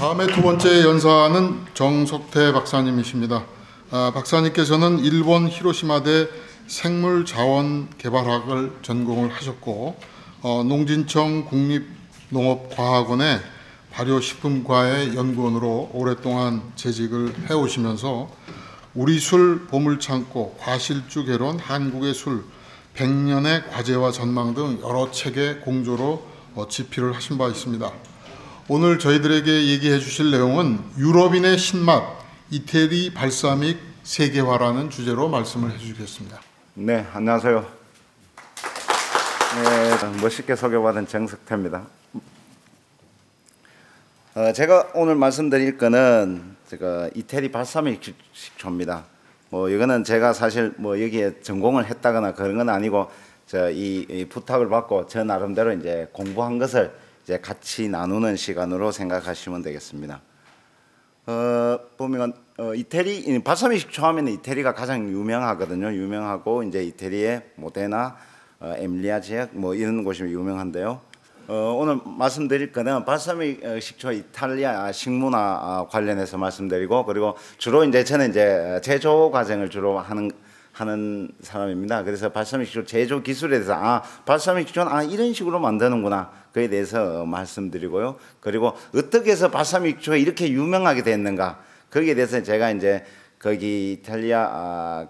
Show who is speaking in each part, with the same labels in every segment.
Speaker 1: 다음에 두 번째 연사는 정석태 박사님이십니다. 박사님께서는 일본 히로시마대 생물자원개발학을 전공을 하셨고 농진청 국립농업과학원의 발효식품과의 연구원으로 오랫동안 재직을 해오시면서 우리술 보물창고, 과실주 개론, 한국의 술, 100년의 과제와 전망 등 여러 책의 공조로 집필을 하신 바 있습니다. 오늘 저희들에게 얘기해 주실 내용은 유럽인의 신맛, 이태리 발사믹 세계화라는 주제로 말씀을 해주시겠습니다.
Speaker 2: 네, 안녕하세요. 네, 멋있게 소개받은 정석태입니다. 제가 오늘 말씀드릴 거는 이태리 발사믹 식초입니다. 이거는 제가 사실 여기에 전공을 했다거나 그런 건 아니고 이 부탁을 받고 저 나름대로 이제 공부한 것을 이제 같이 나누는 시간으로 생각하시면 되겠습니다. 보면 이태리 발사믹 식초 하면 이태리가 가장 유명하거든요. 유명하고 이제 이태리의 모데나, 에밀리아 지역 이런 곳이 유명한데요. 오늘 말씀드릴 거는 발사믹 식초 이탈리아 식문화 관련해서 말씀드리고, 그리고 주로 이제 저는 이제 제조 과정을 주로 하는 사람입니다. 그래서 발사믹 식초 제조 기술에 대해서 발사믹 식초는 이런 식으로 만드는구나, 그에 대해서 말씀드리고요. 그리고 어떻게 해서 발사믹 식초가 이렇게 유명하게 됐는가, 거기에 대해서 제가 이제 거기 이탈리아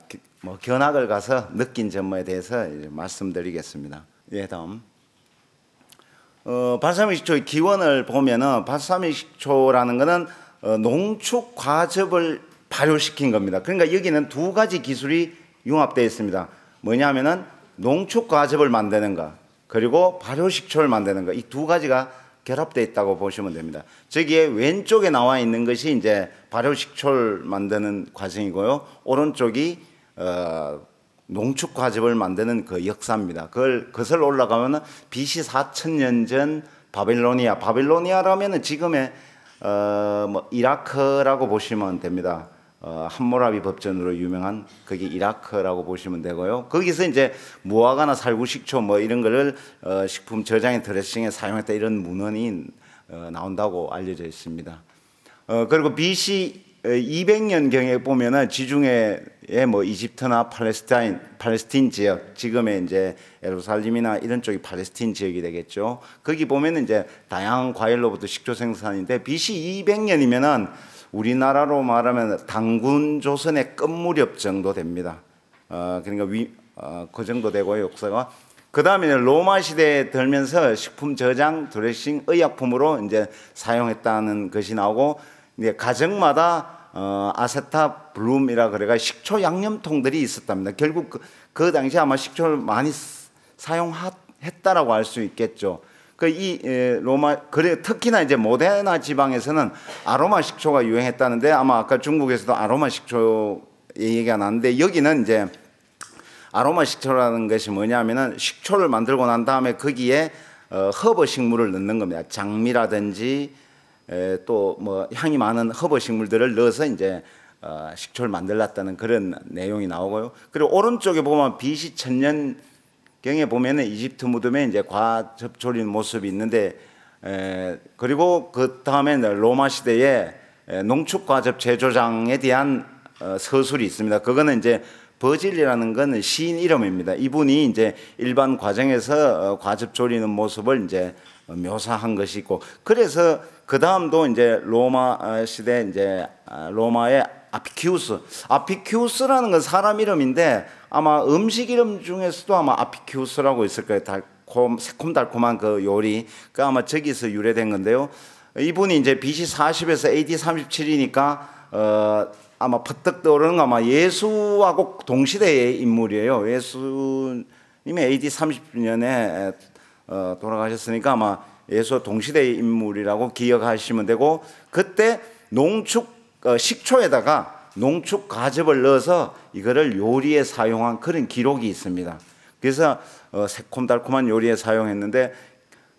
Speaker 2: 견학을 가서 느낀 점에 대해서 이제 말씀드리겠습니다. 예, 다음. 발사믹 식초의 기원을 보면은 발사믹 식초라는 거는 농축 과즙을 발효시킨 겁니다. 그러니까 여기는 두 가지 기술이 융합되어 있습니다. 뭐냐면은 농축 과즙을 만드는 것, 그리고 발효식초를 만드는 것, 이 두 가지가 결합되어 있다고 보시면 됩니다. 저기에 왼쪽에 나와 있는 것이 이제 발효식초를 만드는 과정이고요. 오른쪽이 농축 과즙을 만드는 그 역사입니다. 그것을 올라가면은 BC 4000년 전 바빌로니아라면은 지금의 이라크라고 보시면 됩니다. 함무라비 법전으로 유명한 그게 이라크라고 보시면 되고요. 거기서 이제 무화과나 살구식초 이런 거를 식품 저장에 드레싱에 사용했다, 이런 문헌이 나온다고 알려져 있습니다. 그리고 BC 200년경에 보면은 지중해의 이집트나 팔레스틴 지역, 지금의 이제 예루살렘이나 이런 쪽이 팔레스틴 지역이 되겠죠. 거기 보면은 이제 다양한 과일로부터 식초 생산인데, BC 200년이면은 우리나라로 말하면 당군 조선의 끝 무렵 정도 됩니다. 그러니까 그 정도 되고요, 역사가. 그 다음에 로마 시대에 들면서 식품 저장, 드레싱, 의약품으로 이제 사용했다는 것이 나오고, 이제 가정마다 아세타 블룸이라 그래가 식초 양념통들이 있었답니다. 결국 그 당시 아마 식초를 많이 사용했다라고 할 수 있겠죠. 특히나 이제 모데나 지방에서는 아로마 식초가 유행했다는데, 아마 아까 중국에서도 아로마 식초 얘기가 나는데, 여기는 이제 아로마 식초라는 것이 뭐냐면은 식초를 만들고 난 다음에 거기에 허브 식물을 넣는 겁니다. 장미라든지 또 향이 많은 허브 식물들을 넣어서 이제 식초를 만들었다는 그런 내용이 나오고요. 그리고 오른쪽에 보면 BC 1000년 경에 보면은 이집트 무덤에 이제 과즙 조리는 모습이 있는데, 그리고 그 다음에 로마 시대에 농축 과즙 제조장에 대한 서술이 있습니다. 그거는 이제 버질이라는 건 시인 이름입니다. 이분이 이제 일반 과정에서 과즙 조리는 모습을 이제 묘사한 것이 있고, 그래서 그 다음도 이제 로마 시대 이제 로마의 아피큐스라는 건 사람 이름인데, 아마 음식 이름 중에서도 아마 아피큐스라고 있을 거예요. 새콤달콤한 그 요리. 아마 저기서 유래된 건데요. 이분이 이제 BC 40에서 AD 37이니까 아마 퍼뜩 떠오르는 건 아마 예수하고 동시대의 인물이에요. 예수님이 AD 30년에 돌아가셨으니까 아마 예수 동시대의 인물이라고 기억하시면 되고, 그때 식초에다가 농축 과즙을 넣어서 이거를 요리에 사용한 그런 기록이 있습니다. 그래서 새콤달콤한 요리에 사용했는데,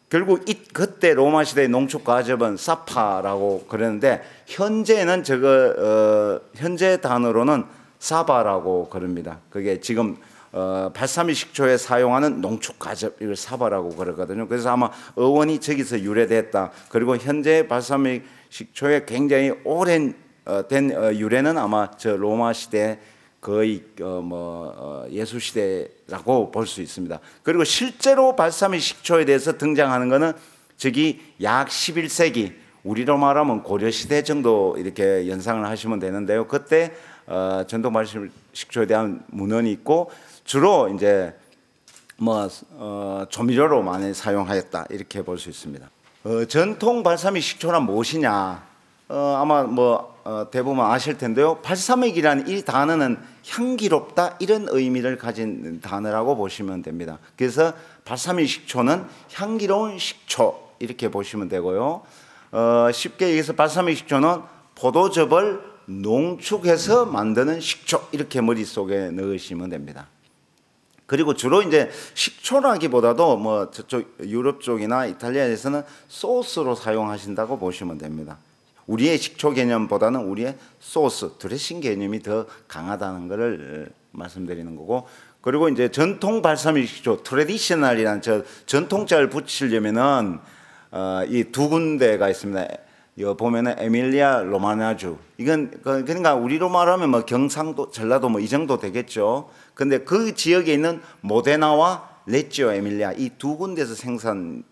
Speaker 2: 결국 그때 로마 시대의 농축 과즙은 사파라고 그랬는데, 현재는 현재 단어로는 사바라고 그럽니다. 그게 지금 발사믹 식초에 사용하는 농축 과즙, 이걸 사바라고 그러거든요. 그래서 아마 어원이 저기서 유래됐다. 그리고 현재 발사믹 식초의 굉장히 오랜 된 유래는 아마 저 로마 시대 거의 예수 시대라고 볼 수 있습니다. 그리고 실제로 발사믹 식초에 대해서 등장하는 것은 저기 약 11세기, 우리로 말하면 고려 시대 정도 이렇게 연상을 하시면 되는데요. 그때 전통 발사믹 식초에 대한 문헌이 있고 주로 이제 조미료로 많이 사용하였다 이렇게 볼 수 있습니다. 전통 발사믹 식초란 무엇이냐? 아마 대부분 아실 텐데요. 발사믹이라는 이 단어는 향기롭다 이런 의미를 가진 단어라고 보시면 됩니다. 그래서 발사믹 식초는 향기로운 식초 이렇게 보시면 되고요. 쉽게 얘기해서 발사믹 식초는 포도즙을 농축해서 만드는 식초 이렇게 머릿속에 넣으시면 됩니다. 그리고 주로 이제 식초라기보다도 저쪽 유럽 쪽이나 이탈리아에서는 소스로 사용하신다고 보시면 됩니다. 우리의 식초 개념보다는 우리의 소스, 드레싱 개념이 더 강하다는 것을 말씀드리는 거고, 그리고 이제 전통 발사믹 식초, 트레디셔널이라는 전통자를 붙이려면은 이 두 군데가 있습니다. 여기 보면은 에밀리아 로마나주, 이건 그러니까 우리로 말하면 경상도, 전라도 이 정도 되겠죠. 근데 그 지역에 있는 모데나와 레지오 에밀리아 이 두 군데에서 생산을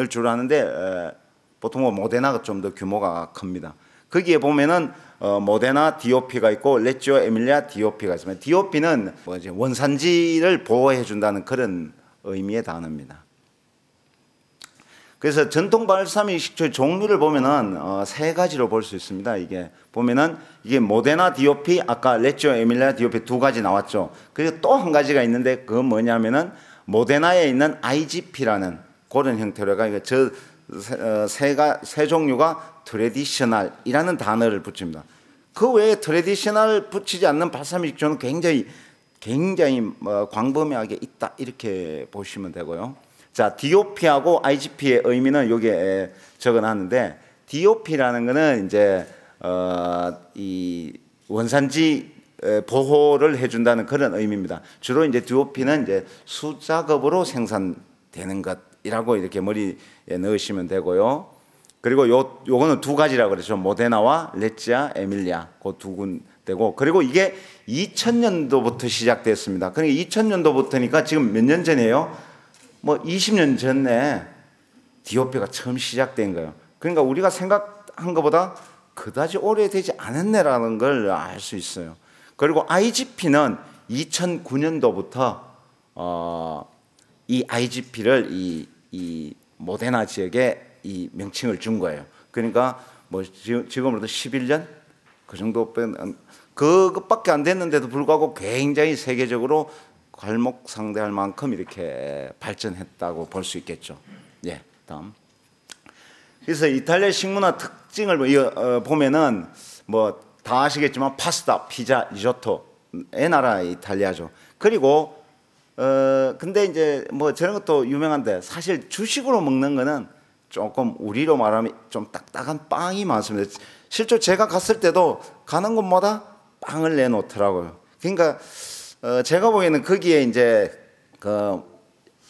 Speaker 2: 주로 하는데 보통 모데나가 좀 더 규모가 큽니다. 거기에 보면은 모데나 디오피가 있고 레지오 에밀리아 디오피가 있습니다. 디오피는 원산지를 보호해 준다는 그런 의미의 단어입니다. 그래서 전통 발사믹 식초의 종류를 보면은 세 가지로 볼 수 있습니다. 이게 보면은 이게 모데나 디오피, 아까 레지오 에밀리아 디오피 두 가지 나왔죠. 그리고 또 한 가지가 있는데 그건 뭐냐면은 모데나에 있는 IGP라는 그런 형태로가 세 종류가 트레디셔널이라는 단어를 붙입니다. 그 외에 트레디셔널 붙이지 않는 발사믹 식초는 굉장히 광범위하게 있다 이렇게 보시면 되고요. 자, DOP하고 IGP의 의미는 여기에 적어놨는데, DOP라는 거는 이제 이 원산지 보호를 해준다는 그런 의미입니다. 주로 이제 DOP는 이제 수작업으로 생산되는 것이라고 이렇게 머리에 넣으시면 되고요. 그리고 요거는 두 가지라고 그러죠. 모데나와 레지아 에밀리아 그 두 군데고, 그리고 이게 2000년도부터 시작됐습니다. 그러니까 2000년도부터니까 지금 몇 년 전이에요? 20년 전에 디오피가 처음 시작된 거예요. 그러니까 우리가 생각한 것보다 그다지 오래되지 않았네라는 걸 알 수 있어요. 그리고 IGP는 2009년도부터 이 IGP를 이 모데나 지역에 이 명칭을 준 거예요. 그러니까 지금으로도 11년 그 정도 그것밖에 안 됐는데도 불구하고 굉장히 세계적으로 괄목상대할 만큼 이렇게 발전했다고 볼 수 있겠죠. 예, 다음. 그래서 이탈리아 식문화 특징을 보면은 다 아시겠지만 파스타, 피자, 리조토의 나라 이탈리아죠. 그리고 근데 이제 저런 것도 유명한데 사실 주식으로 먹는 거는 조금 우리로 말하면 좀 딱딱한 빵이 많습니다. 실제 제가 갔을 때도 가는 곳마다 빵을 내놓더라고요. 그러니까 제가 보기에는 거기에 이제 그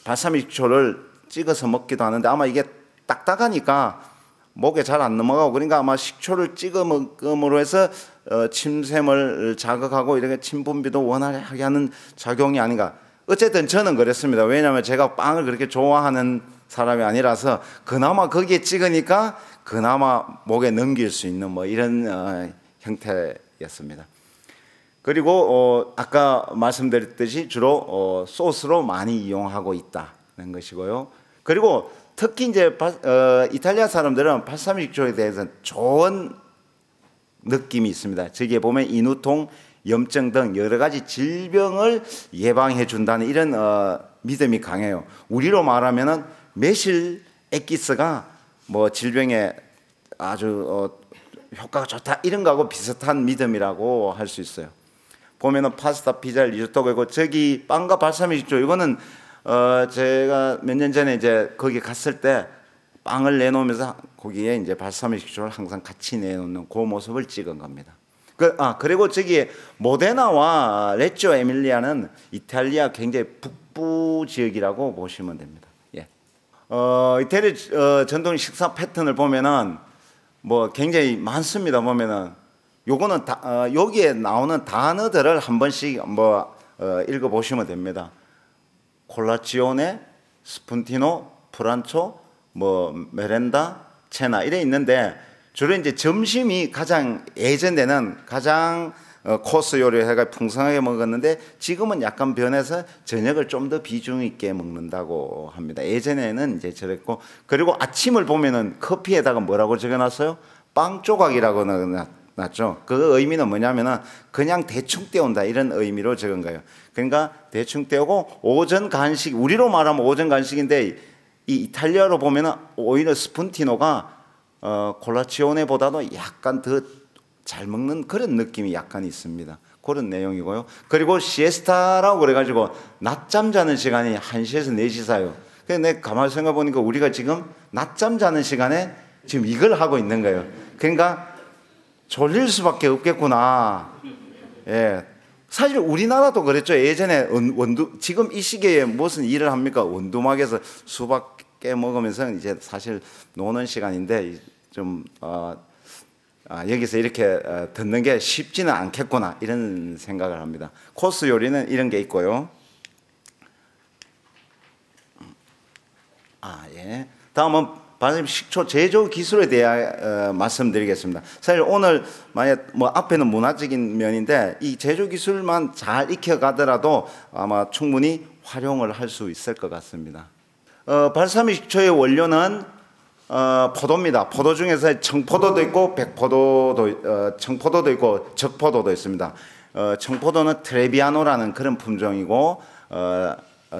Speaker 2: 발사믹 식초를 찍어서 먹기도 하는데 아마 이게 딱딱하니까 목에 잘 안 넘어가고, 그러니까 아마 식초를 찍어 먹음으로 해서 침샘을 자극하고 이렇게 침 분비도 원활하게 하는 작용이 아닌가. 어쨌든 저는 그랬습니다. 왜냐하면 제가 빵을 그렇게 좋아하는 사람이 아니라서 그나마 거기에 찍으니까 그나마 목에 넘길 수 있는 이런 형태였습니다. 그리고 아까 말씀드렸듯이 주로 소스로 많이 이용하고 있다는 것이고요. 그리고 특히 이제 이탈리아 사람들은 발사믹 식초에 대해서 좋은 느낌이 있습니다. 저기에 보면 인후통, 염증 등 여러 가지 질병을 예방해 준다는 이런 믿음이 강해요. 우리로 말하면은 매실 액기스가 질병에 아주 효과가 좋다 이런 거하고 비슷한 믿음이라고 할 수 있어요. 보면은 파스타, 피자, 리조토가 있고, 저기 빵과 발사믹 식초 이거는 제가 몇 년 전에 이제 거기 갔을 때 빵을 내놓으면서 거기에 이제 발사믹 식초를 항상 같이 내놓는 그 모습을 찍은 겁니다. 그리고 저기 모데나와 레지오 에밀리아는 이탈리아 굉장히 북부 지역이라고 보시면 됩니다. 예. 이태리 전통 식사 패턴을 보면은 뭐 굉장히 많습니다. 보면은 요거는 여기에 나오는 단어들을 한 번씩 읽어 보시면 됩니다. 콜라치오네, 스푼티노, 프란초, 메렌다, 체나 이래 있는데 주로 이제 점심이 가장 예전에는 가장 코스 요리해가 풍성하게 먹었는데 지금은 약간 변해서 저녁을 좀 더 비중 있게 먹는다고 합니다. 예전에는 이제 저랬고 그리고 아침을 보면은 커피에다가 뭐라고 적어놨어요? 빵 조각이라고 났죠. 그 의미는 뭐냐면은 그냥 대충 때운다 이런 의미로 적은 거예요. 그러니까 대충 때우고 오전 간식 우리로 말하면 오전 간식인데 이 이탈리아로 보면은 오히려 스푼티노가 콜라치오네보다도 약간 더 잘 먹는 그런 느낌이 약간 있습니다. 그런 내용이고요. 그리고 시에스타라고 그래가지고 낮잠 자는 시간이 1시에서 4시 사이요. 근데 내가 가만히 생각해 보니까 우리가 지금 낮잠 자는 시간에 지금 이걸 하고 있는 거예요. 그러니까 졸릴 수밖에 없겠구나. 예. 사실 우리나라도 그랬죠. 예전에 지금 이 시기에 무슨 일을 합니까? 원두막에서 수박 깨 먹으면서 이제 사실 노는 시간인데 좀 여기서 이렇게 듣는 게 쉽지는 않겠구나 이런 생각을 합니다. 코스 요리는 이런 게 있고요. 예. 다음은 식초 제조 기술에 대해 말씀드리겠습니다. 사실 오늘 만약 앞에는 문화적인 면인데 이 제조 기술만 잘 익혀가더라도 아마 충분히 활용을 할 수 있을 것 같습니다. 발사믹 식초의 원료는 포도입니다. 포도 중에서 청포도도 있고 청포도도 있고 적포도도 있습니다. 청포도는 트레비아노라는 그런 품종이고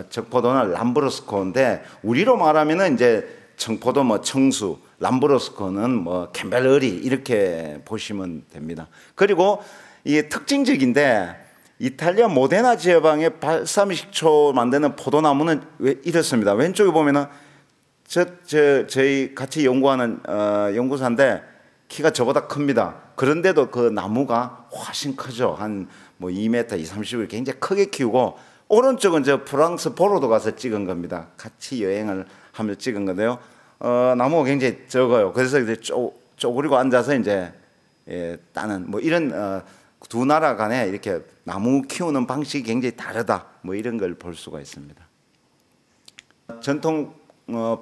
Speaker 2: 적포도는 람브로스코인데 우리로 말하면은 이제 청포도 청수, 람브로스코는 캠벨어리 이렇게 보시면 됩니다. 그리고 이게 특징적인데 이탈리아 모데나 지방의 발사믹 식초 만드는 포도나무는 왜 이렇습니다. 왼쪽에 보면은 저희 같이 연구하는 연구사인데 키가 저보다 큽니다. 그런데도 그 나무가 훨씬 크죠. 한 2m, 30을 굉장히 크게 키우고 오른쪽은 저 프랑스 보로도 가서 찍은 겁니다. 같이 여행을 하며 찍은 건데요. 나무가 굉장히 적어요. 그래서 이제 쪼그리고 앉아서 이제 따는 이런 두 나라 간에 이렇게 나무 키우는 방식이 굉장히 다르다. 이런 걸 볼 수가 있습니다. 전통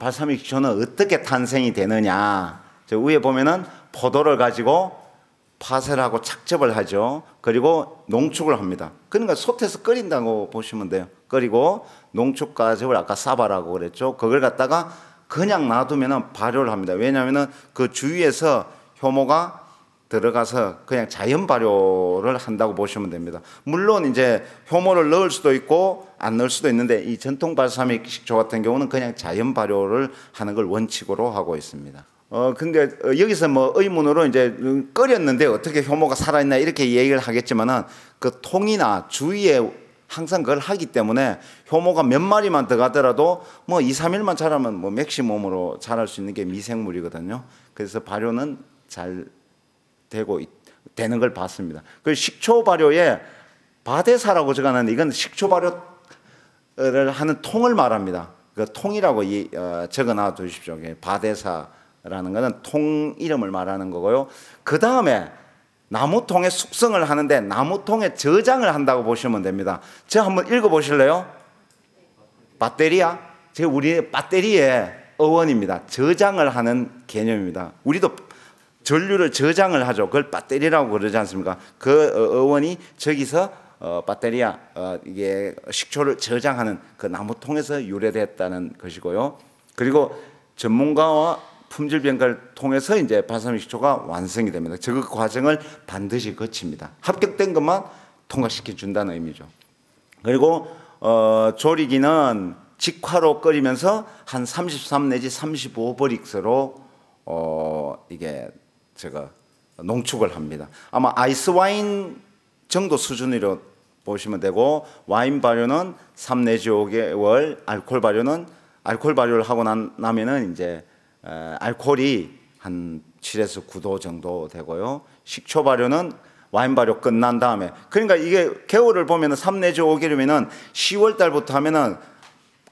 Speaker 2: 발사믹 식초는 어떻게 탄생이 되느냐? 저 위에 보면은 포도를 가지고 파쇄하고 착즙을 하죠. 그리고 농축을 합니다. 그러니까 솥에서 끓인다고 보시면 돼요. 끓이고 농축 과정을 아까 사바라고 그랬죠. 그걸 갖다가 그냥 놔두면은 발효를 합니다. 왜냐하면은 그 주위에서 효모가 들어가서 그냥 자연 발효를 한다고 보시면 됩니다. 물론 이제 효모를 넣을 수도 있고 안 넣을 수도 있는데 이 전통 발사믹 식초 같은 경우는 그냥 자연 발효를 하는 걸 원칙으로 하고 있습니다. 근데 여기서 의문으로 이제 끓였는데 어떻게 효모가 살아있나 이렇게 얘기를 하겠지만은 그 통이나 주위에 항상 그걸 하기 때문에 효모가 몇 마리만 더 가더라도 2, 3일만 자라면 맥시멈으로 자랄 수 있는 게 미생물이거든요. 그래서 발효는 잘 되는 걸 봤습니다. 그 식초 발효에 바데사라고 적어놨는데 이건 식초 발효를 하는 통을 말합니다. 그 통이라고 적어놔 두십시오. 바데사라는 것은 통 이름을 말하는 거고요. 그 다음에 나무통에 숙성을 하는데 나무통에 저장을 한다고 보시면 됩니다. 제가 한번 읽어보실래요? 배터리야? 우리 배터리의 어원입니다. 저장을 하는 개념입니다. 우리도 전류를 저장을 하죠. 그걸 배터리라고 그러지 않습니까? 그 어원이 저기서 배터리야 이게 식초를 저장하는 그 나무통에서 유래됐다는 것이고요. 그리고 전문가와 품질 평가를 통해서 이제 발사믹 식초가 완성이 됩니다. 그 과정을 반드시 거칩니다. 합격된 것만 통과시켜 준다는 의미죠. 그리고 조리기는 직화로 끓이면서 한 33 내지 35브릭스로 이게 농축을 합니다. 아마 아이스 와인 정도 수준으로 보시면 되고 와인 발효는 3 내지 5개월, 알코올 발효를 하고 나면은 이제 알코올이 한 7에서 9도 정도 되고요. 식초 발효는 와인 발효 끝난 다음에. 그러니까 이게 겨울을 보면은 3 내지 5개월이면은 10월 달부터 하면은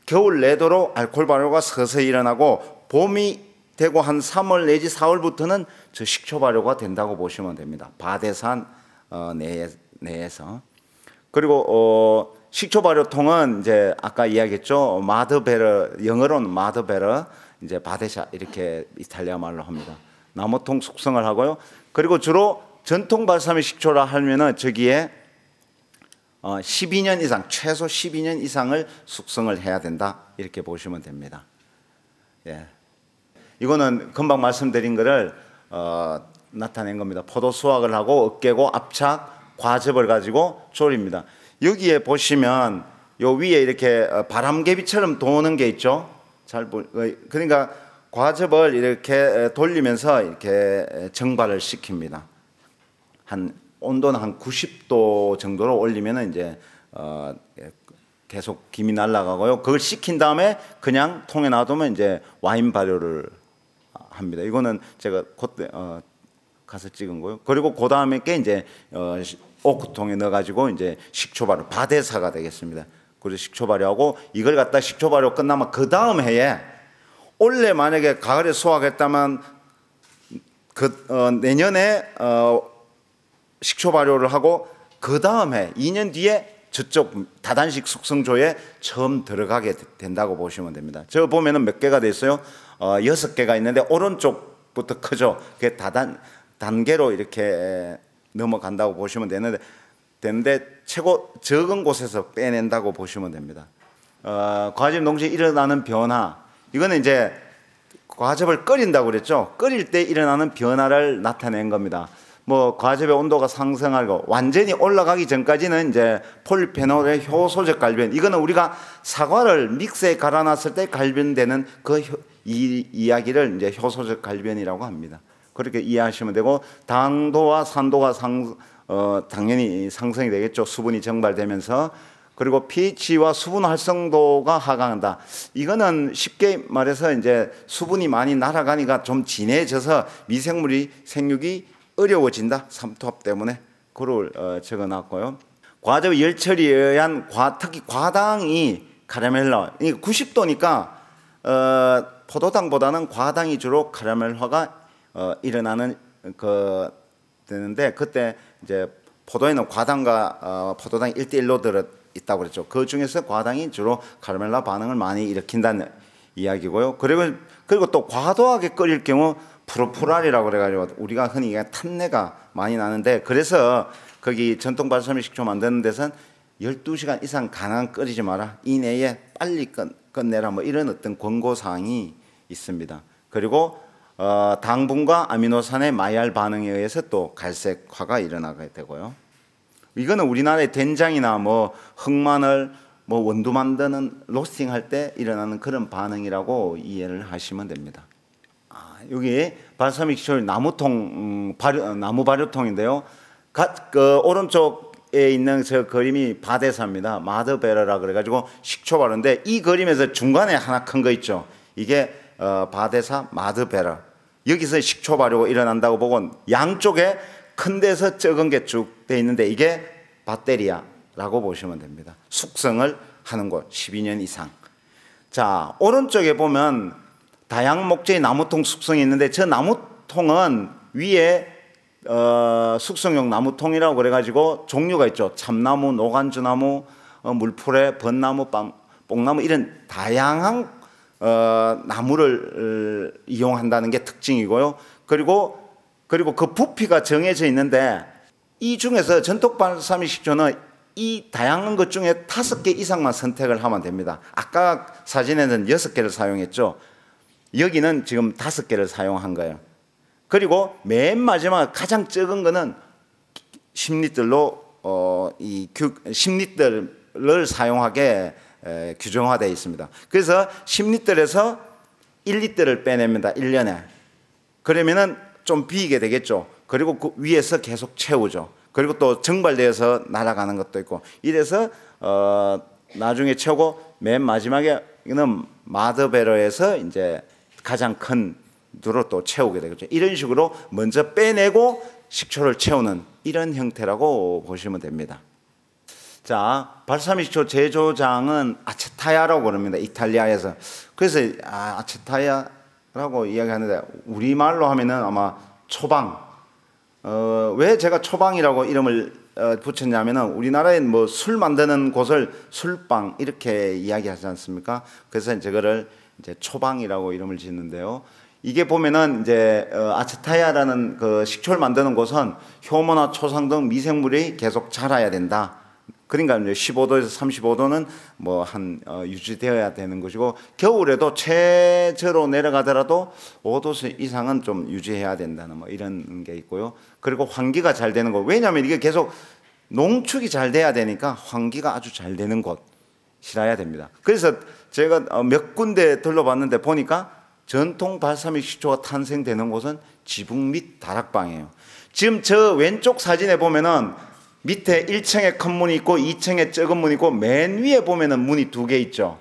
Speaker 2: 겨울 내도록 알코올 발효가 서서히 일어나고 봄이 되고 한 3월 내지 4월부터는 저 식초 발효가 된다고 보시면 됩니다. 바대산 내에서. 그리고 식초 발효통은 이제 아까 이야기했죠. 마드베러, 영어로는 마드베러, 이제 바데샤 이렇게 이탈리아 말로 합니다. 나무통 숙성을 하고요. 그리고 주로 전통 발사믹 식초라 하면은 저기에 12년 이상, 최소 12년 이상을 숙성을 해야 된다. 이렇게 보시면 됩니다. 예. 이거는 금방 말씀드린 거를 나타낸 겁니다. 포도 수확을 하고 으깨고 압착, 과즙을 가지고 졸입니다. 여기에 보시면 요 위에 이렇게 바람개비처럼 도는 게 있죠. 그러니까 과즙을 이렇게 돌리면서 이렇게 정발을 시킵니다. 온도는 한 90도 정도로 올리면은 이제 계속 김이 날아가고요. 그걸 식힌 다음에 그냥 통에 놔두면 이제 와인 발효를 합니다. 이거는 제가 그때 가서 찍은 거요. 그리고 그 다음에 게 이제 오크통에 넣어가지고 이제 식초 발효, 바데사가 되겠습니다. 그래서 식초 발효하고 이걸 갖다 식초 발효 끝나면 그 다음 해에 원래 만약에 가을에 수확했다면 내년에 식초 발효를 하고 그 다음에 2년 뒤에 저쪽 다단식 숙성조에 처음 들어가게 된다고 보시면 됩니다. 저 보면은 몇 개가 돼 있어요. 6개가 있는데 오른쪽부터 크죠. 그게 단계로 이렇게 넘어간다고 보시면 되는데 최고 적은 곳에서 빼낸다고 보시면 됩니다. 과즙 농지에 일어나는 변화, 이거는 이제 과즙을 끓인다고 그랬죠. 끓일 때 일어나는 변화를 나타낸 겁니다. 뭐 과즙의 온도가 상승하고 완전히 올라가기 전까지는 이제 폴리페놀의 효소적 갈변, 이거는 우리가 사과를 믹스에 갈아놨을 때 갈변되는 그 이야기를 이제 효소적 갈변이라고 합니다. 그렇게 이해하시면 되고, 당도와 산도가 당연히 상승이 되겠죠. 수분이 증발되면서. 그리고 pH와 수분 활성도가 하강한다. 이거는 쉽게 말해서 이제 수분이 많이 날아가니까 좀 진해져서 미생물이 생육이 어려워진다. 삼투압 때문에. 그걸 적어놨고요. 과즙 열처리에 의한 특히 과당이 카라멜라, 90도니까 포도당보다는 과당이 주로 카라멜화가 일어나는 되는데, 그때 이제 포도에는 과당과 포도당이 1대1로 들어 있다고 그랬죠. 그 중에서 과당이 주로 카라멜라 반응을 많이 일으킨다는 이야기고요. 그리고 또 과도하게 끓일 경우 프로프랄이라고 그래가지고 우리가 흔히 탄내가 많이 나는데, 그래서 거기 전통 발사믹 식초 만드는 데서는 12시간 이상 가능한 끓이지 마라, 이내에 빨리 끝내라, 뭐 이런 어떤 권고사항이 있습니다. 그리고 당분과 아미노산의 마이알 반응에 의해서 또 갈색화가 일어나게 되고요. 이거는 우리나라의 된장이나 뭐 흑마늘, 뭐 원두 만드는 로스팅 할 때 일어나는 그런 반응이라고 이해를 하시면 됩니다. 여기 발사믹 식초 나무통, 나무 발효통인데요. 오른쪽에 있는 저 그림이 바데사입니다. 마드베러라 그래가지고 식초 발효인데, 이 그림에서 중간에 하나 큰 거 있죠. 이게 바데사 마드베러. 여기서 식초 발효가 일어난다고 보고, 양쪽에 큰 데서 적은 게 쭉 돼 있는데 이게 박테리아라고 보시면 됩니다. 숙성을 하는 곳 12년 이상. 자, 오른쪽에 보면 다양 목재의 나무통 숙성이 있는데, 저 나무통은 위에 숙성용 나무통이라고 그래가지고 종류가 있죠. 참나무, 노간주나무, 물풀에, 벚나무, 뽕나무, 이런 다양한 나무를 이용한다는 게 특징이고요. 그리고 그 부피가 정해져 있는데, 이 중에서 전통 발사믹 식초는 이 다양한 것 중에 5개 이상만 선택을 하면 됩니다. 아까 사진에는 6개를 사용했죠. 여기는 지금 5개를 사용한 거예요. 그리고 맨 마지막 가장 적은 거는 10리터로 10리터를 사용하게 규정화되어 있습니다. 그래서 10리터에서 1리터를 빼냅니다. 1년에. 그러면은 좀 비게 되겠죠. 그리고 그 위에서 계속 채우죠. 그리고 또 증발되어서 날아가는 것도 있고, 이래서 나중에 채우고 맨 마지막에는 마드베러에서 이제 가장 큰 두로 또 채우게 되겠죠. 이런 식으로 먼저 빼내고 식초를 채우는 이런 형태라고 보시면 됩니다. 자, 발사믹 식초 제조장은 아체타야라고 그럽니다. 이탈리아에서. 그래서 아체타야라고 이야기하는데 우리말로 하면은 아마 초방. 왜 제가 초방이라고 이름을 붙였냐면은 우리나라에 뭐 술 만드는 곳을 술방 이렇게 이야기하지 않습니까? 그래서 저거를 이제 초방이라고 이름을 짓는데요. 이게 보면은 이제 아체타야라는 그 식초를 만드는 곳은 효모나 초상 등 미생물이 계속 자라야 된다. 그러니까 이제 15도에서 35도는 뭐 한 유지되어야 되는 것이고 겨울에도 최저로 내려가더라도 5도 이상은 좀 유지해야 된다는 뭐 이런 게 있고요. 그리고 환기가 잘 되는 거. 왜냐하면 이게 계속 농축이 잘 돼야 되니까 환기가 아주 잘 되는 곳이라야 됩니다. 그래서 제가 몇 군데 둘러봤는데 보니까 전통 발사믹 식초가 탄생되는 곳은 지붕 및 다락방이에요. 지금 저 왼쪽 사진에 보면은 밑에 1층에 큰 문이 있고 2층에 작은 문이 있고 맨 위에 보면은 문이 2개 있죠.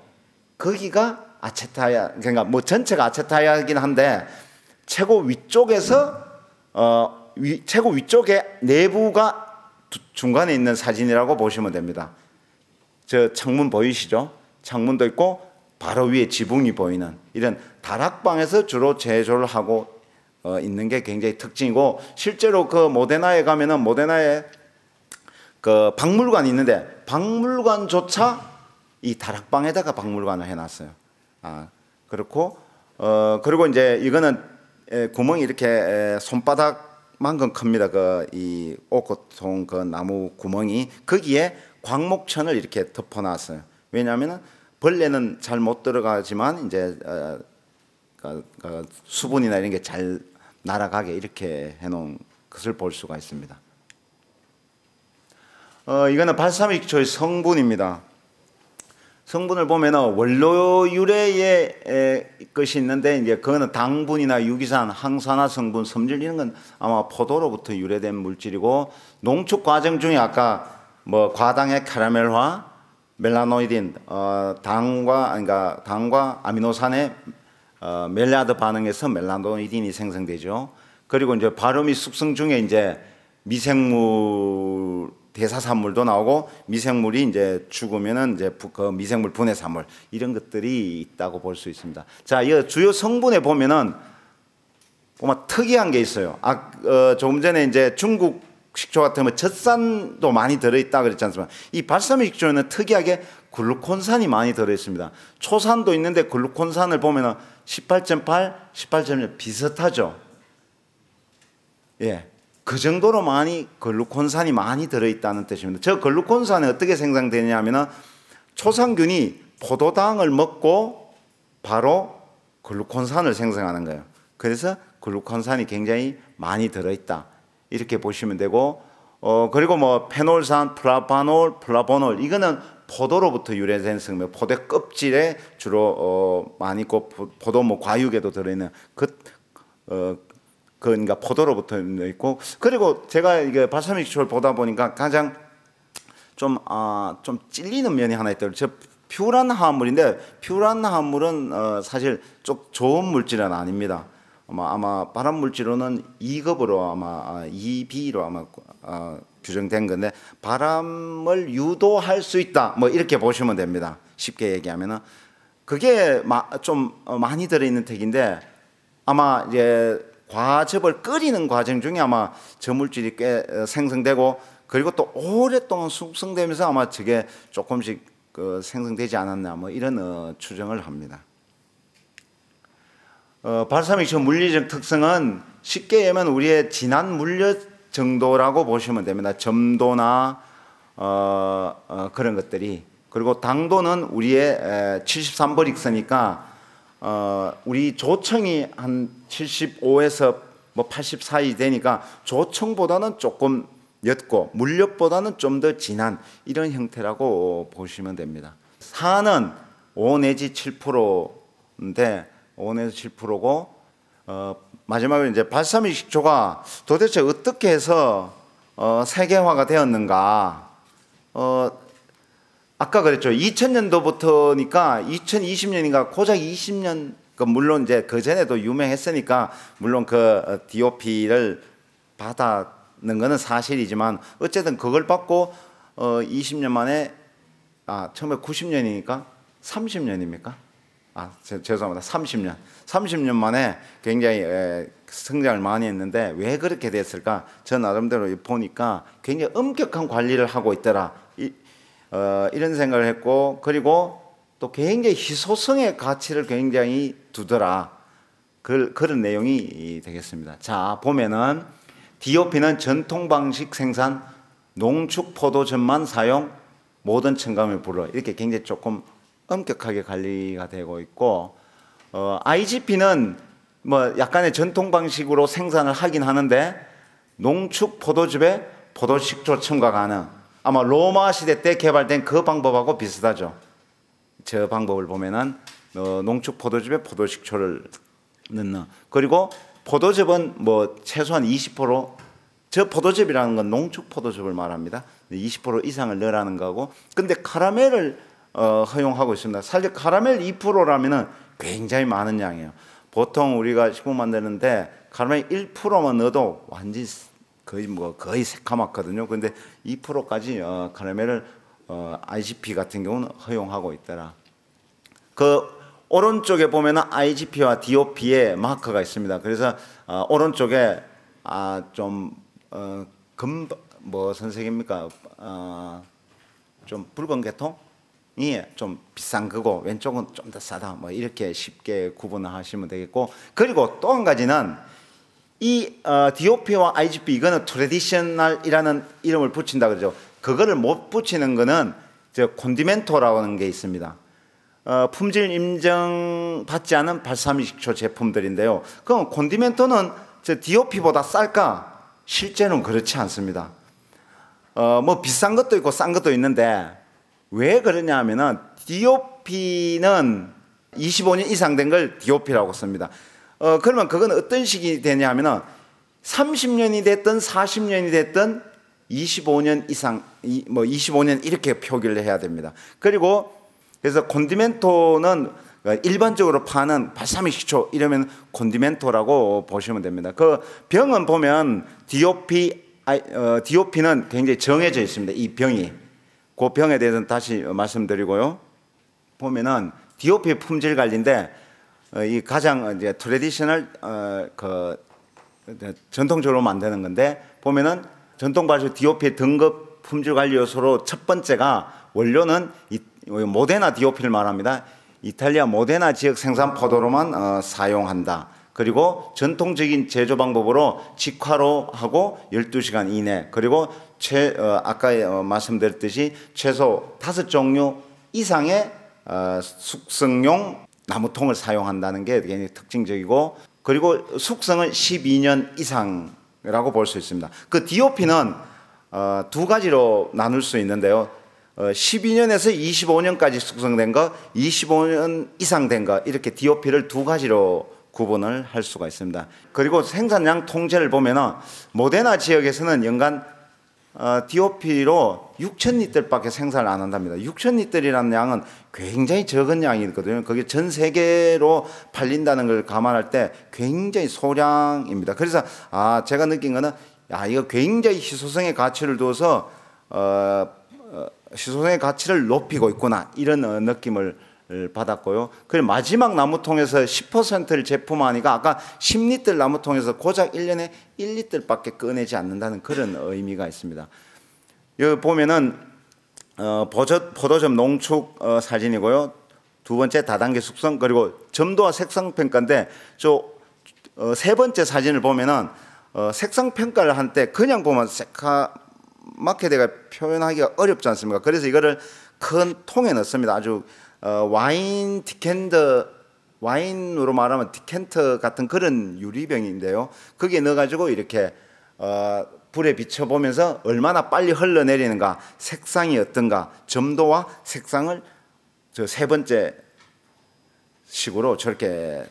Speaker 2: 거기가 아체타야, 그러니까 뭐 전체가 아체타야이긴 한데 최고 위쪽에서 최고 위쪽에 내부가 중간에 있는 사진이라고 보시면 됩니다. 저 창문 보이시죠? 창문도 있고 바로 위에 지붕이 보이는 이런 다락방에서 주로 제조를 하고 있는 게 굉장히 특징이고 실제로 그 모데나에 가면은 모데나에 그 박물관이 있는데 박물관조차 이 다락방에다가 박물관을 해놨어요. 그렇고 그리고 이제 이거는 구멍이 이렇게 손바닥만큼 큽니다. 그 이 오크통 그 나무 구멍이 거기에 광목천을 이렇게 덮어놨어요. 왜냐하면은 벌레는 잘 못 들어가지만 이제 수분이나 이런 게 잘 날아가게 이렇게 해놓은 것을 볼 수가 있습니다. 이거는 발사믹 식초의 성분입니다. 성분을 보면은 원료 유래의 것이 있는데 이제 그거는 당분이나 유기산, 항산화 성분, 섬유 이런 건 아마 포도로부터 유래된 물질이고 농축 과정 중에 아까 뭐 과당의 카라멜화, 멜라노이딘, 당과 아미노산의 멜리아드 반응에서 멜라노이딘이 생성되죠. 그리고 이제 발효 및 숙성 중에 이제 미생물 대사산물도 나오고 미생물이 이제 죽으면은 이제 그 미생물 분해산물 이런 것들이 있다고 볼 수 있습니다. 자, 이 주요 성분에 보면은 특이한 게 있어요. 조금 전에 이제 중국 식초 같으면 젖산도 많이 들어있다 그랬지 않습니까? 이 발사믹 식초는 특이하게 글루콘산이 많이 들어있습니다. 초산도 있는데 글루콘산을 보면은 18.8, 18.1 비슷하죠. 예. 그 정도로 많이 글루콘산이 많이 들어있다는 뜻입니다. 저 글루콘산이 어떻게 생성되냐 하면은 초상균이 포도당을 먹고 바로 글루콘산을 생성하는 거예요. 그래서 글루콘산이 굉장히 많이 들어있다. 이렇게 보시면 되고, 그리고 뭐 페놀산, 플라바놀, 플라보놀 이거는 포도로부터 유래된 성분, 포도 껍질에 주로 많이 있고 포도 뭐 과육에도 들어있는 그러니까 포도로부터 있고 그리고 제가 이게 발사믹 식초를 보다 보니까 가장 좀 찔리는 면이 하나 있더라고요. 저 퓨란 화합물인데 퓨란 화합물은 사실 좀 좋은 물질은 아닙니다. 아마 발암 물질로는 2급으로 아마 2B로 아마 규정된 건데 발암을 유도할 수 있다. 뭐 이렇게 보시면 됩니다. 쉽게 얘기하면은 그게 좀 많이 들어있는 택인데 아마 이제 과즙을 끓이는 과정 중에 아마 저 물질이 꽤 생성되고 그리고 또 오랫동안 숙성되면서 아마 저게 조금씩 생성되지 않았나 뭐 이런 추정을 합니다. 발사믹 식초 물리적 특성은 쉽게 얘기하면 우리의 진한 물엿 정도라고 보시면 됩니다. 점도나 그런 것들이 그리고 당도는 우리의 73브릭스니까 우리 조청이 한 75에서 뭐 80 사이 되니까 조청보다는 조금 옅고 물엿보다는 좀 더 진한 이런 형태라고 보시면 됩니다. 산은 5 내지 7%인데 5 내지 7%고 마지막으로 이제 발사믹 식초가 도대체 어떻게 해서 세계화가 되었는가? 아까 그랬죠. 2000년도부터니까 2020년인가 고작 20년 물론 이제 그 전에도 유명했으니까 물론 그 DOP를 받아 거는 사실이지만 어쨌든 그걸 받고 20년 만에 1990년이니까 30년입니까? 죄송합니다. 30년 만에 굉장히 성장을 많이 했는데 왜 그렇게 됐을까? 저 나름대로 보니까 굉장히 엄격한 관리를 하고 있더라. 이런 생각을 했고, 그리고 또 굉장히 희소성의 가치를 굉장히 두더라. 그런 내용이 되겠습니다. 자, 보면은 DOP는 전통 방식 생산, 농축 포도즙만 사용, 모든 첨가물 불허. 이렇게 굉장히 조금 엄격하게 관리가 되고 있고, IGP는 뭐 약간의 전통 방식으로 생산을 하긴 하는데 농축 포도즙에 포도식초 첨가 가능. 아마 로마 시대 때 개발된 그 방법하고 비슷하죠. 저 방법을 보면은 농축 포도즙에 포도식초를 넣는. 그리고 포도즙은 뭐 최소한 20%, 저 포도즙이라는 건 농축 포도즙을 말합니다. 20% 이상을 넣으라는 거고. 근데 카라멜을 허용하고 있습니다. 사실 카라멜 2%라면은 굉장히 많은 양이에요. 보통 우리가 식품 만드는데 카라멜 1%만 넣어도 완전히 거의 새카맣거든요. 근데 2%까지 카라멜을 IGP 같은 경우는 허용하고 있더라. 그 오른쪽에 보면은 IGP와 DOP의 마커가 있습니다. 그래서 오른쪽에 무슨 색입니까? 좀 붉은 계통이 좀 비싼 거고 왼쪽은 좀 더 싸다. 뭐 이렇게 쉽게 구분을 하시면 되겠고, 그리고 또 한 가지는 이 DOP와 IGP 이거는 트레디셔널이라는 이름을 붙인다 그러죠. 그거를 못 붙이는 거는 저 콘디멘토라고 하는 게 있습니다. 품질 인정 받지 않은 발사믹식초 제품들인데요. 그럼 콘디멘토는 저 DOP보다 쌀까? 실제는 그렇지 않습니다. 뭐 비싼 것도 있고 싼 것도 있는데 왜 그러냐 하면은 DOP는 25년 이상 된 걸 DOP라고 씁니다. 그러면 그건 어떤 식이 되냐 하면은 30년이 됐든 40년이 됐든 25년 이상, 뭐 25년 이렇게 표기를 해야 됩니다. 그리고 그래서 콘디멘토는 일반적으로 파는 발사믹 식초 이러면 콘디멘토라고 보시면 됩니다. 그 병은 보면 DOP는 굉장히 정해져 있습니다. 이 병이. 그 병에 대해서는 다시 말씀드리고요. 보면은 DOP 품질 관리인데 이 가장 이제 트레디셔널 전통적으로 만드는 건데 보면은 전통 발효 DOP의 등급 품질 관리 요소로 첫 번째가 원료는 모데나 DOP를 말합니다. 이탈리아 모데나 지역 생산 포도로만 사용한다. 그리고 전통적인 제조 방법으로 직화로 하고 12시간 이내. 그리고 아까 말씀드렸듯이 최소 5종류 이상의 숙성용 나무통을 사용한다는 게 굉장히 특징적이고, 그리고 숙성은 12년 이상이라고 볼 수 있습니다. 그 DOP는 두 가지로 나눌 수 있는데요. 12년에서 25년까지 숙성된 거, 25년 이상 된 거, 이렇게 DOP를 두 가지로 구분을 할 수가 있습니다. 그리고 생산량 통제를 보면은 모데나 지역에서는 연간 DOP로 6,000리터밖에 생산을 안 한답니다. 6,000리터라는 양은 굉장히 적은 양이거든요. 그게 전 세계로 팔린다는 걸 감안할 때 굉장히 소량입니다. 그래서 제가 느낀 거는 이거 굉장히 희소성의 가치를 두어서 희소성의 가치를 높이고 있구나, 이런 느낌을 받았고요. 그리고 마지막 나무통에서 10%를 제품하니까 아까 10리터 나무통에서 고작 1년에 1리터밖에 꺼내지 않는다는 그런 의미가 있습니다. 여기 보면은 포도즙 농축 사진이고요. 두 번째 다단계 숙성, 그리고 점도와 색상 평가인데 세 번째 사진을 보면은 색상 평가를 할 때 그냥 보면 새카맣게 내가 표현하기가 어렵지 않습니까? 그래서 이거를 큰 통에 넣습니다. 아주 와인 디캔터, 와인으로 말하면 디캔터 같은 그런 유리병인데요. 거기에 넣어가지고 이렇게 불에 비춰보면서 얼마나 빨리 흘러내리는가, 색상이 어떤가, 점도와 색상을 세 번째 식으로 저렇게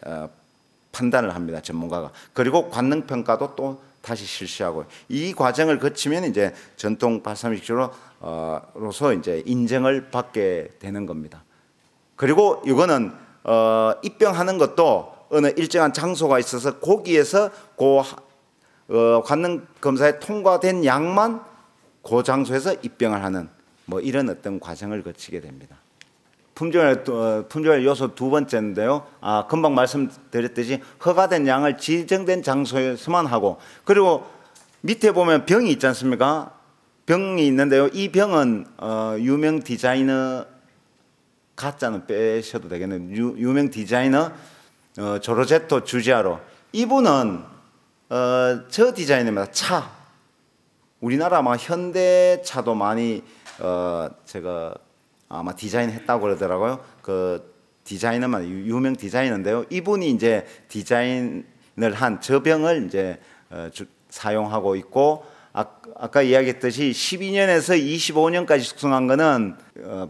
Speaker 2: 판단을 합니다, 전문가가. 그리고 관능 평가도 또 다시 실시하고, 이 과정을 거치면 이제 전통 발사믹식초로서 이제 인정을 받게 되는 겁니다. 그리고 이거는 입병하는 것도 어느 일정한 장소가 있어서 거기에서 관능 검사에 통과된 약만 그 장소에서 입병을 하는 뭐 이런 어떤 과정을 거치게 됩니다. 품질 요소 두 번째인데요. 금방 말씀드렸듯이 허가된 양을 지정된 장소에서만 하고, 그리고 밑에 보면 병이 있지 않습니까? 병이 있는데요. 이 병은 유명 디자이너, 가짜는 빼셔도 되겠네요. 유명 디자이너 조르제토 주지아로, 이분은 저 디자인입니다. 차, 우리나라 아마 현대차도 많이 제가 아마 디자인했다고 그러더라고요. 그 디자이너만 유명 디자이너인데요. 이분이 이제 디자인을 한 저 병을 이제 사용하고 있고, 아까 이야기했듯이 12년에서 25년까지 숙성한 거는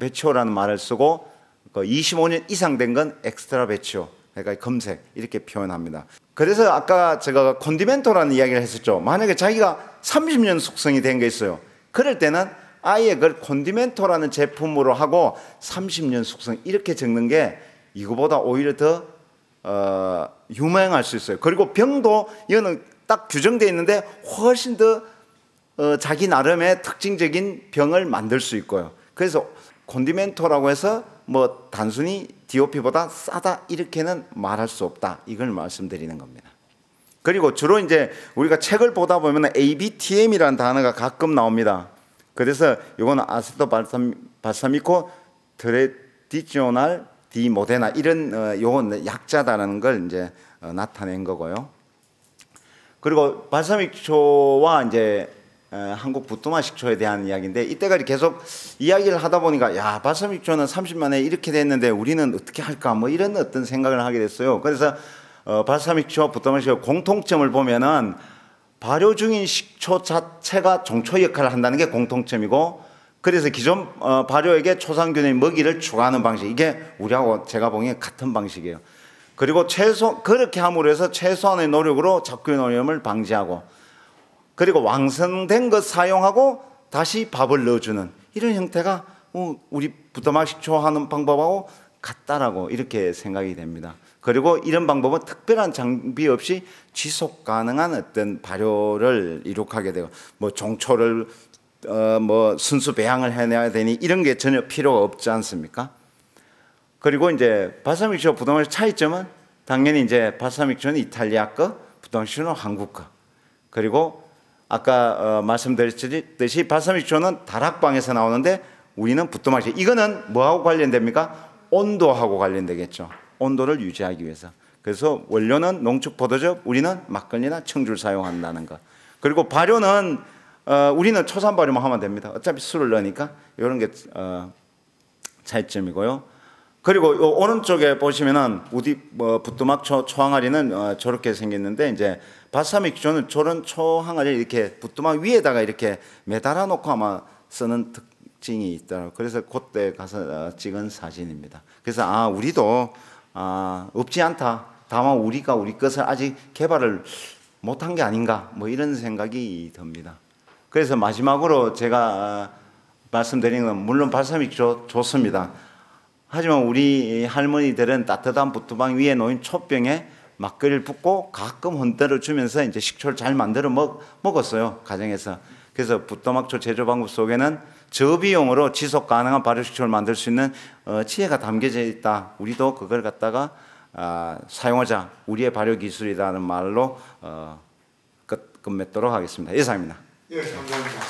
Speaker 2: 베치오라는 말을 쓰고, 그 25년 이상 된 건 엑스트라 베치오, 그러니까 검색, 이렇게 표현합니다. 그래서 아까 제가 콘디멘토라는 이야기를 했었죠. 만약에 자기가 30년 숙성이 된 게 있어요. 그럴 때는 아예 그걸 콘디멘토라는 제품으로 하고 30년 숙성 이렇게 적는 게 이거보다 오히려 더 유명할 수 있어요. 그리고 병도 이거는 딱 규정되어 있는데 훨씬 더 자기 나름의 특징적인 병을 만들 수 있고요. 그래서 콘디멘토라고 해서 뭐 단순히 DOP보다 싸다 이렇게는 말할 수 없다, 이걸 말씀드리는 겁니다. 그리고 주로 이제 우리가 책을 보다 보면 ABTM이라는 단어가 가끔 나옵니다. 그래서 이거는 아세토 발사미코 트레디셔널 디 모데나, 이런 요건 약자다라는 걸 이제 나타낸 거고요. 그리고 발사믹초와 이제 한국 부뚜마 식초에 대한 이야기인데, 이때까지 계속 이야기를 하다 보니까 야, 발사믹초는 30만에 이렇게 됐는데 우리는 어떻게 할까, 뭐 이런 어떤 생각을 하게 됐어요. 그래서 발사믹초, 부뚜마 식초 공통점을 보면은 발효 중인 식초 자체가 종초 역할을 한다는 게 공통점이고, 그래서 기존 발효에게 초상균의 먹이를 추가하는 방식, 이게 우리하고 제가 보기에 같은 방식이에요. 그리고 그렇게 함으로 해서 최소한의 노력으로 잡균 오염을 방지하고, 그리고 왕성된 것 사용하고 다시 밥을 넣어주는 이런 형태가 우리 부뚜마 식초 하는 방법하고 같다라고 이렇게 생각이 됩니다. 그리고 이런 방법은 특별한 장비 없이 지속 가능한 어떤 발효를 이룩하게 되고, 뭐 종초를 뭐 순수 배양을 해내야 되니 이런 게 전혀 필요가 없지 않습니까? 그리고 이제 발사믹초, 부뚜마 차이점은 당연히 이제 발사믹초는 이탈리아 거, 부뚜마 식초는 한국 거. 그리고 아까 말씀드렸듯이 발사믹초는 다락방에서 나오는데 우리는 부뚜마 식초. 이거는 뭐하고 관련됩니까? 온도하고 관련되겠죠. 온도를 유지하기 위해서. 그래서 원료는 농축 포도즙, 우리는 막걸리나 청주를 사용한다는 것. 그리고 발효는 우리는 초산 발효만 하면 됩니다. 어차피 술을 넣으니까 이런 게 차이점이고요. 그리고 요 오른쪽에 보시면은 부뚜막초 초항아리는 저렇게 생겼는데, 이제 발사믹초는 저런 초항아리 이렇게 부뚜막 위에다가 이렇게 매달아 놓고 아마 쓰는 특징이 있더라고요. 그래서 그때 가서 찍은 사진입니다. 그래서 우리도 없지 않다. 다만 우리가 우리 것을 아직 개발을 못한 게 아닌가, 뭐 이런 생각이 듭니다. 그래서 마지막으로 제가 말씀드리는 건, 물론 발사믹초 좋습니다. 하지만 우리 할머니들은 따뜻한 부뚜막 위에 놓인 촛병에 막걸리를 붓고 가끔 흔들어 주면서 이제 식초를 잘 만들어 먹었어요, 가정에서. 그래서 부뚜막초 제조 방법 속에는 저비용으로 지속 가능한 발효식초를 만들 수 있는 지혜가 담겨져 있다. 우리도 그걸 갖다가 사용하자. 우리의 발효 기술이라는 말로 끝맺도록 하겠습니다. 이상입니다.
Speaker 1: 예, 감사합니다.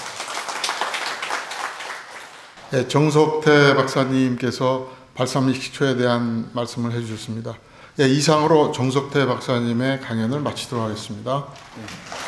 Speaker 1: 예, 정석태 박사님께서 발사믹 식초에 대한 말씀을 해주셨습니다. 예, 이상으로 정석태 박사님의 강연을 마치도록 하겠습니다. 예.